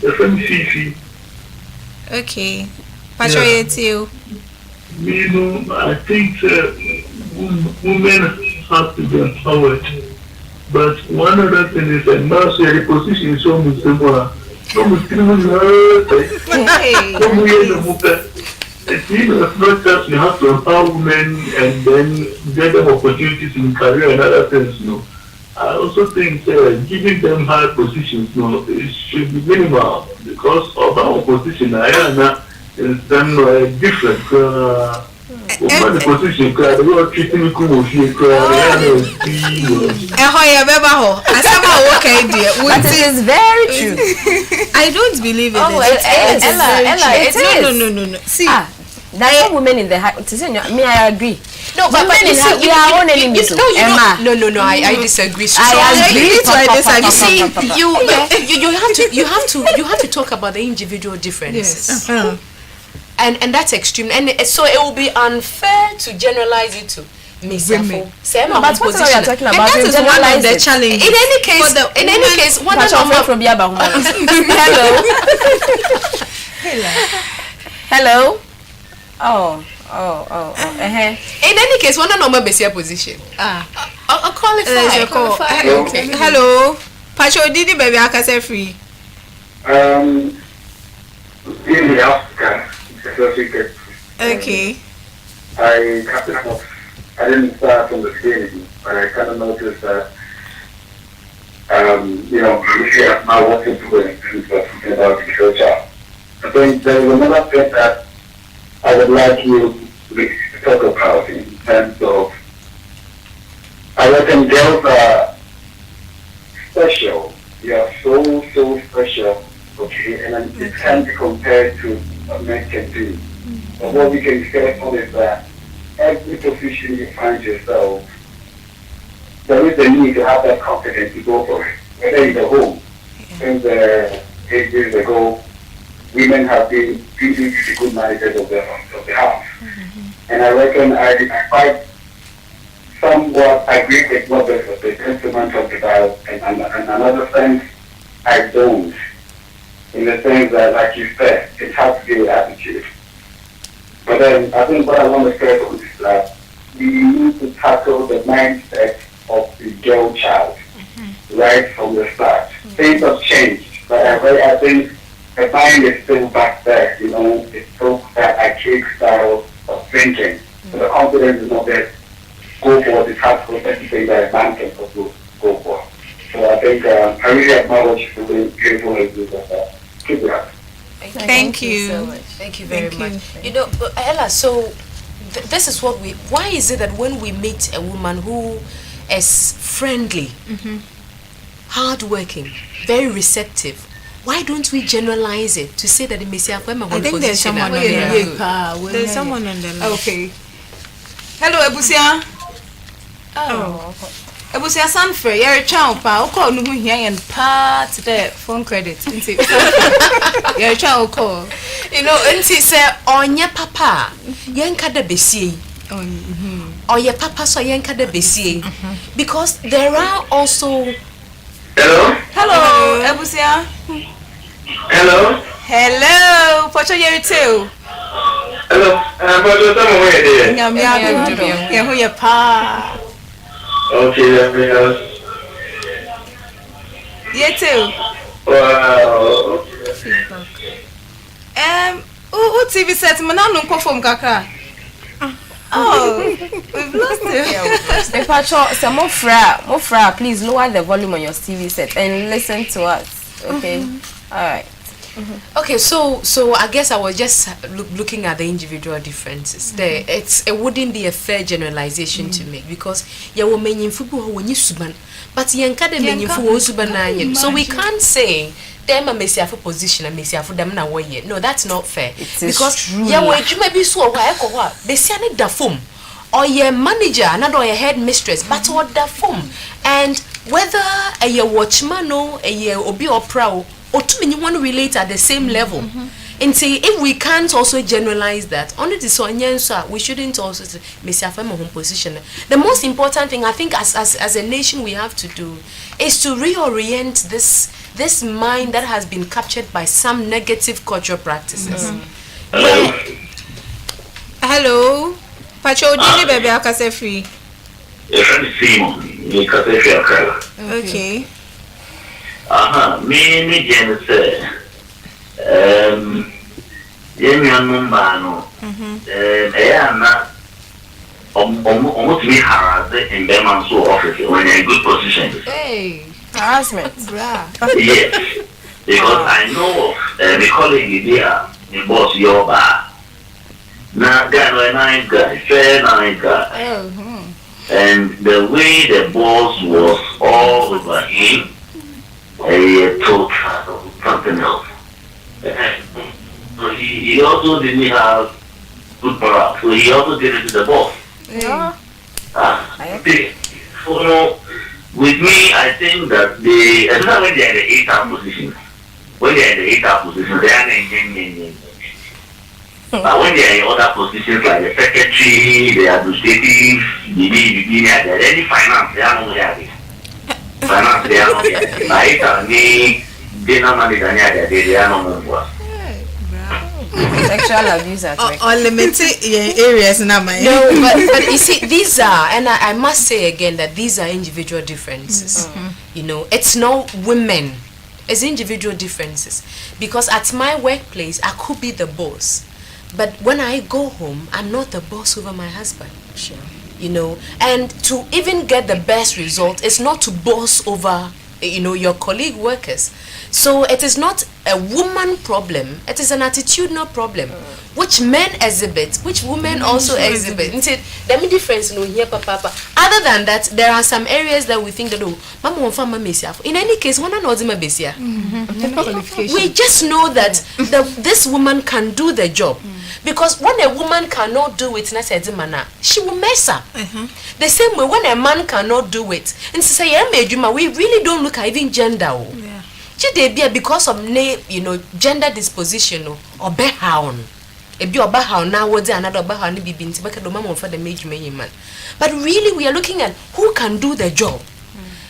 L: FMCC.
E: Okay. Pacho yetio.
L: You know, I think women have to be empowered. But one other thing is that now the position is so much similar. It's not just you have to empower women and then get them opportunities in career and other things, you know. I also think giving them high positions, you know, it should be minimal because of our position. I is then different. The position, they are treating me cool.
A: That is very true.
E: I don't believe it.
A: Ella, no. See, there are women in the house. Me, I agree.
B: No, but
A: we are our own enemies.
B: No, I disagree.
A: I agree.
B: You see, you have to talk about the individual differences. Yes. And that's extreme. And so it will be unfair to generalize it to women.
A: But what are you talking about?
E: And that is one of the challenges.
B: In any case, one of them from
A: Hello. Oh.
B: In any case, one normal basic position. I'll qualify.
E: Okay. Hello. Pacho didi baby akase free.
L: In the Africa,
E: okay.
L: I didn't start from the beginning, but I kind of noticed that, you know, if you have now what to do in terms of something about agriculture. I think there is another thing that I would like you to talk about in terms of, I reckon girls are special. You are so special, okay, and it can't be compared to what men can do. But what we can say on is that every position you find yourself, there is a need to have that confidence to go for it. Whether in the home, since 8 years ago, women have been really good managers of the house. And I reckon I quite somewhat agree with what the gentleman talked about, and another sense, I don't. In the sense that, like you said, it has to be an attitude. But then I think what I want to say is that we need to tackle the mindset of the girl child right from the start. Things have changed, but I think the mind is still back there. You know, it's still that archaic style of thinking. So the confidence is not there. Go for the task of everything that a man can go for. So So I think I really admire what you're doing. Beautiful and good. Keep it up.
E: Thank you
B: so much. Thank you very much. You know, Ella, so this is what why is it that when we meet a woman who is friendly, hardworking, very receptive, why don't we generalize it to say that it may say I
E: think there's someone on the There's someone on the line.
F: Okay. Hello, Ebusia. Oh. Ebusia Sanfre, you're a child, pa. Call no here and part the phone credit. You're a child call.
B: You know, and she say on your papa, yanka de besi. Or your papa so yanka de besi. Because there are also
L: Hello,
F: Ebusia.
L: Hello.
F: Hello, Pocho Yeri too.
L: Hello, Pocho, tell me where it is.
F: Yeah, who your pa?
L: Okay, let me ask.
F: You too.
L: Wow.
F: Feedback. Who TV set me now no perform kakra. Oh, we've lost it.
A: If I try some more fra, please lower the volume on your TV set and listen to us. Okay. All right.
B: Okay, so I guess I was just looking at the individual differences. It wouldn't be a fair generalization to make because were many football when you suban, but suban. So we can't say them a messiah for position and messiah for them now. No, that's not fair. Because you may be so why Bessiani da form or your manager, another your head mistress, but what da form and whether a watchman or a obi or prow. Or too many want to relate at the same level. And say if we can't also generalize that, only this one we shouldn't also say home position. The most important thing I think as a nation we have to do is to reorient this mind that has been captured by some negative cultural practices.
E: Hello. Pacho Dini baby akase free. Okay.
M: Me Jen say, Yemian Mano, almost me harassed in Beman's office when you're in good position.
A: Hey, harassment.
M: Yes, because I know the colleague there, the boss, your bar. Now, guy, a nice guy, fair nice guy. And the way the boss was all over him. Told something else. So he also didn't have good morale, so he also did it to the boss.
A: Yeah.
M: So with me, I think that especially when they're in the 8th position, they are engaging. But when they're in other positions like the secretary, the administrative, any finance, they are not there. Finance, they are not there.
A: Sexual abuse at work.
E: Unlimited areas now, my.
B: No, but you see, these are, and I must say again that these are individual differences. You know, it's not women, it's individual differences. Because at my workplace, I could be the boss, but when I go home, I'm not the boss over my husband. Sure. You know, and to even get the best result is not to boss over, you know, your colleague workers. So it is not a woman problem, it is an attitudinal problem, which men exhibit, which women also exhibit. Let me difference no here, papa. Other than that, there are some areas that we think that mama won't find mama. In any case, one another besia. We just know that this woman can do the job. Because when a woman cannot do it, she will mess up. The same way when a man cannot do it, and say, we really don't look at even gender. Because of gender disposition or behaun. If you are behaun now, what's another behaun be been for the major man. But really, we are looking at who can do the job.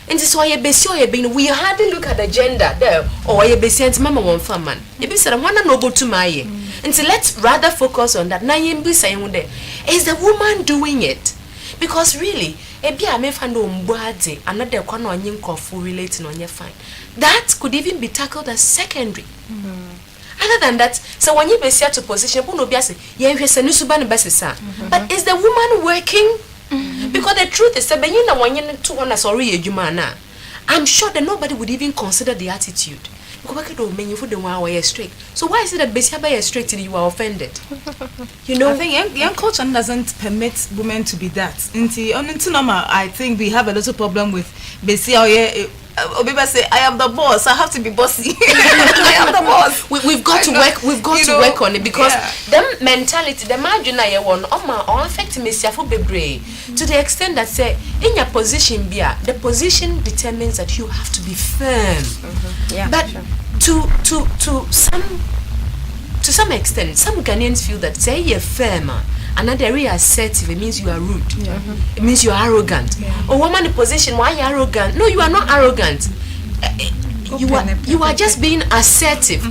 B: And this is why we hardly look at the gender there or a basic mama one for man. If you said I want to go to my and so let's rather focus on that. Now you be saying is the woman doing it? Because really, if you are making another one on your coffee relating on your fine, that could even be tackled as secondary. Other than that, so when you be set to position, but is the woman working? Because the truth is that when you know when you 2 sorry, I'm sure that nobody would even consider the attitude. So why is it that Besiaba is strict and you are offended?
F: You know, I think young culture doesn't permit women to be that. I think we have a little problem with Besiaba. Obiba say, I am the boss. I have to be bossy. I am the boss.
B: We've got to work. We've got to work on it because them mentality, the margin I want, or affect me to the extent that say in your position, the position determines that you have to be firm. But to some extent, some Ghanaians feel that say you're firmer. Another area assertive, it means you are rude. It means you are arrogant. A woman in position, why are you arrogant? No, you are not arrogant. You are just being assertive.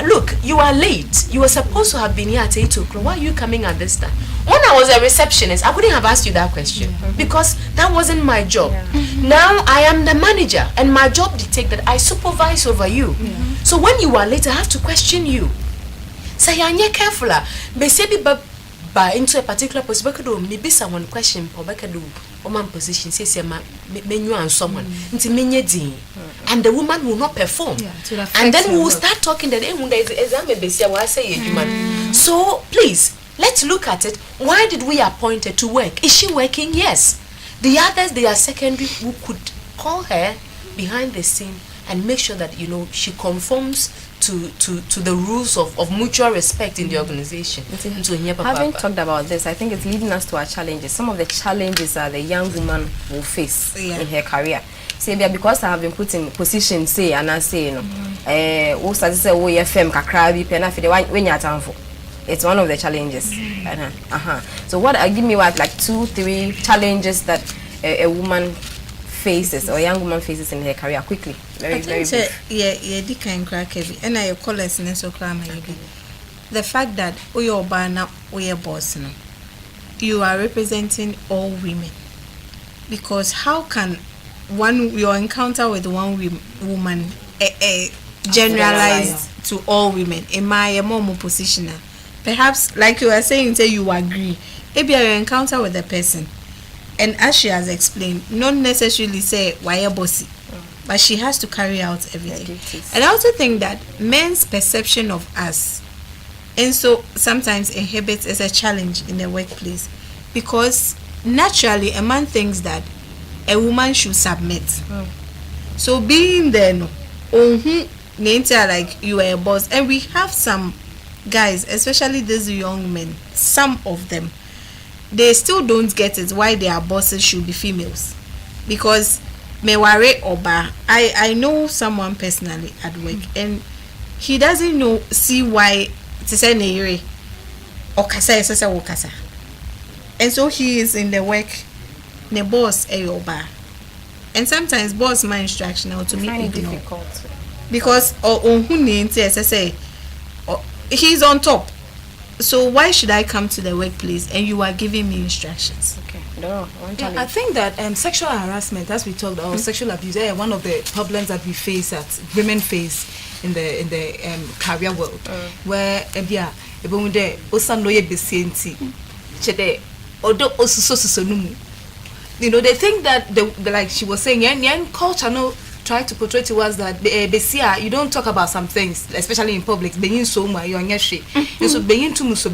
B: Look, you are late. You were supposed to have been here at 8 o'clock. Why are you coming at this time? When I was a receptionist, I wouldn't have asked you that question because that wasn't my job. Now I am the manager and my job dictates that I supervise over you. So when you are late, I have to question you. Say, you're careful. By into a particular position, maybe someone question woman position says menu and someone and the woman will not perform, and then we will start talking that so please let's look at it. Why did we appoint her to work? Is she working? Yes. The others, they are secondary. Who could call her behind the scene and make sure that she conforms to the rules of mutual respect in the organization.
A: Having talked about this, I think it's leading us to our challenges. Some of the challenges that the young woman will face in her career. Say because I have been put in position, say and I say it's one of the challenges. So give me like 2-3 challenges that a woman faces or a young woman faces in her career quickly. Very brief.
E: And I call it the fact that we are boss now. You are representing all women, because how can your encounter with one woman generalized to all women? In my mom position, perhaps like you were saying, say you agree. Maybe your encounter with the person. And as she has explained, not necessarily say why a bossy, but she has to carry out everything. And I also think that men's perception of us, and so sometimes inhibits as a challenge in the workplace, because naturally a man thinks that a woman should submit. So being there, like you are a boss, and we have some guys, especially these young men, some of them. They still don't get it why their bosses should be females, because Meware Oba, I know someone personally at work, and he doesn't see why to say Neire or Kasa is a and so he is in the work ne boss Oba, and sometimes boss my instruction to me it difficult because he's on top. So why should I come to the workplace and you are giving me instructions?
F: I think that sexual harassment, as we talked about, sexual abuse, one of the problems that we face, that women face in the career world, where they think that like she was saying, young culture try to portray to us that you don't talk about some things, especially in public. Being so much, you're and so being too much so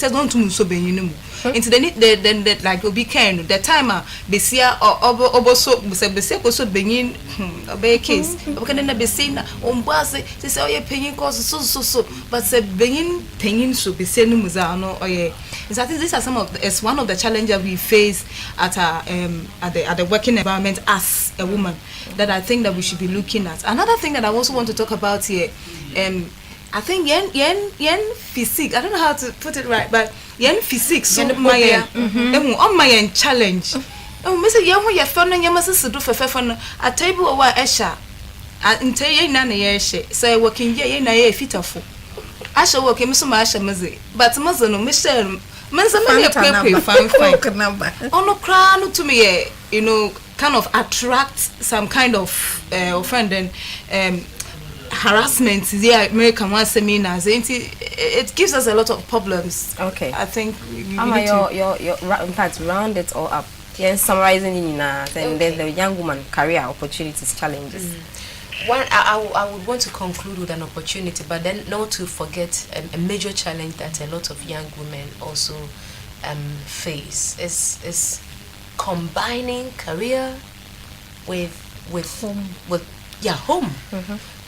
F: don't too much so being into the like be kind the timer besia or also also being a case. Okay, then be seen on boss say oh you're paying costs so but say being paying so be saying muzano or yeah. I think these are it's one of the challenges we face at the working environment as a woman that I think that we should be looking at. Another thing that I also want to talk about here, I think yen physique. I don't know how to put it right, but yen physique. So my on my challenge. Oh, Mister Yen, when you're fun and you must do for fun. A table over Esha. And tell ye none yeshe. So working ye na ye fit of. I shall work him so much a but Muslim Michelle. Fine. On no crown to me, kind of attract some kind of offend and harassment. The American one seminars, it gives us a lot of problems.
A: Okay,
F: I think
A: in fact, round it all up. Yes, summarizing in and then the young woman career opportunities challenges.
B: One, I would want to conclude with an opportunity, but then not to forget a major challenge that a lot of young women also face is combining career with home.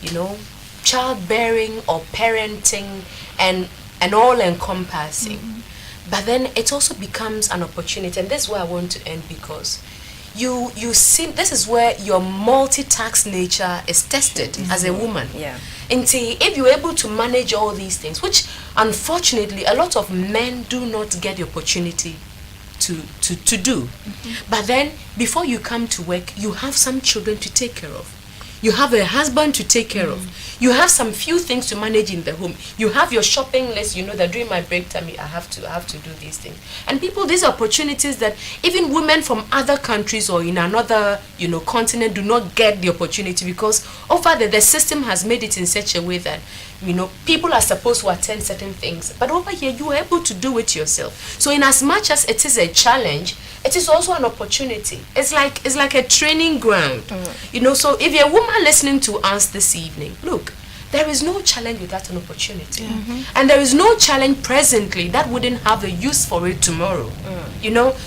B: You know, childbearing or parenting and all encompassing. But then it also becomes an opportunity, and this is where I want to end, because you see, this is where your multitask nature is tested as a woman. Until if you're able to manage all these things, which unfortunately a lot of men do not get the opportunity to do. But then before you come to work, you have some children to take care of. You have a husband to take care of. You have some few things to manage in the home. You have your shopping list. You know that during my break time, I have to do these things. And people, these opportunities that even women from other countries or in another, continent do not get the opportunity, because over there the system has made it in such a way that, people are supposed to attend certain things. But over here, you are able to do it yourself. So in as much as it is a challenge, it is also an opportunity. It's like a training ground. So if you're a woman listening to us this evening, look, there is no challenge without an opportunity. And there is no challenge presently that wouldn't have a use for it tomorrow.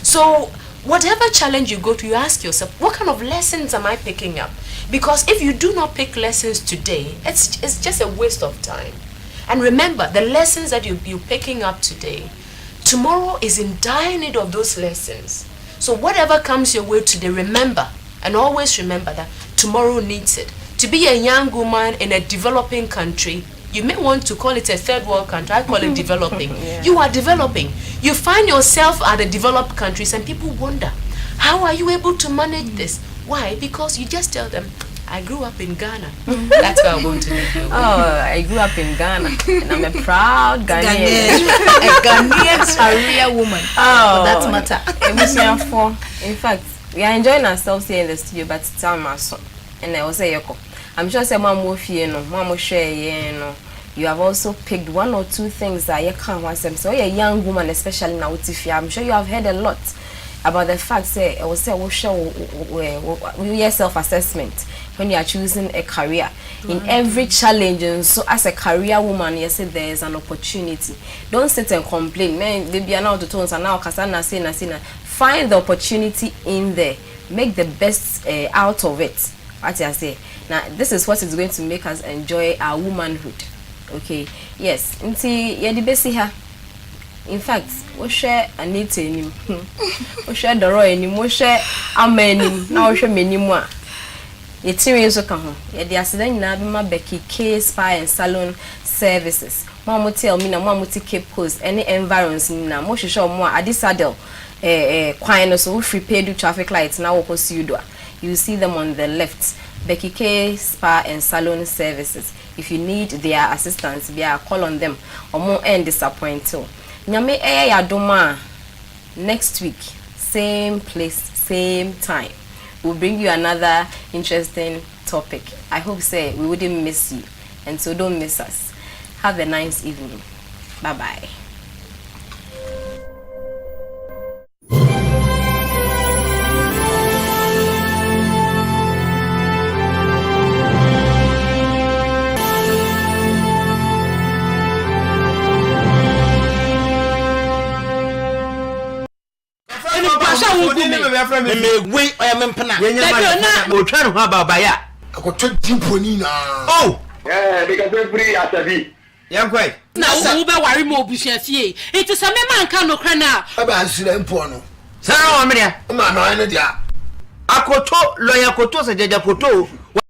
B: So whatever challenge you go to, you ask yourself, what kind of lessons am I picking up? Because if you do not pick lessons today, it's just a waste of time. And remember, the lessons that you're picking up today, tomorrow is in dire need of those lessons. So whatever comes your way today, remember, and always remember that tomorrow needs it. To be a young woman in a developing country, you may want to call it a third world country. I call it developing. You are developing. You find yourself at the developed countries and people wonder, how are you able to manage this? Why? Because you just tell them, I grew up in Ghana. That's where I want to live.
A: I grew up in Ghana, and I'm a proud Ghanaian.
E: A Ghanaian career woman.
A: Oh,
E: that's matter.
A: In fact, we are enjoying ourselves here in the studio, but it's time my son. And I was say, I'm sure say mom will feel mom will share, you have also picked one or two things that you can't want them. So you're a young woman, especially now with Tifia. I'm sure you have heard a lot about the fact say I will say we show your self-assessment when you are choosing a career. In every challenge, and so as a career woman, you say there is an opportunity. Don't sit and complain. Man, they be now to tones and now kasana say. Find the opportunity in there. Make the best out of it. What I say. Now, this is what is going to make us enjoy our womanhood. Okay. Yes. Until you the here. In fact, we share a need to him. We share the roy any we share a many. Now we share many more. It's serious. Come the accident now be my Becky K Spa and Salon Services. Mom will tell me now. Mom will take post any environs now. More show more at this saddle. Quite so free pay do traffic lights now opposite you. You see them on the left. Becky K Spa and Salon Services. If you need their assistance, call on them or more and disappoint too. Nyame Yadoma next week, same place, same time. We'll bring you another interesting topic. I hope say we wouldn't miss you, and so don't miss us. Have a nice evening. Bye bye.
H: Wait, I am empana. Oh,
L: yeah, because every asabi.
H: Yeah, quite.
I: Now, who be worry more bushie? It is a man can no crana.
L: About Silempono.
H: Sarah,
L: I'm not no idea.
H: Akoto, lawyer Koto, Saja Koto.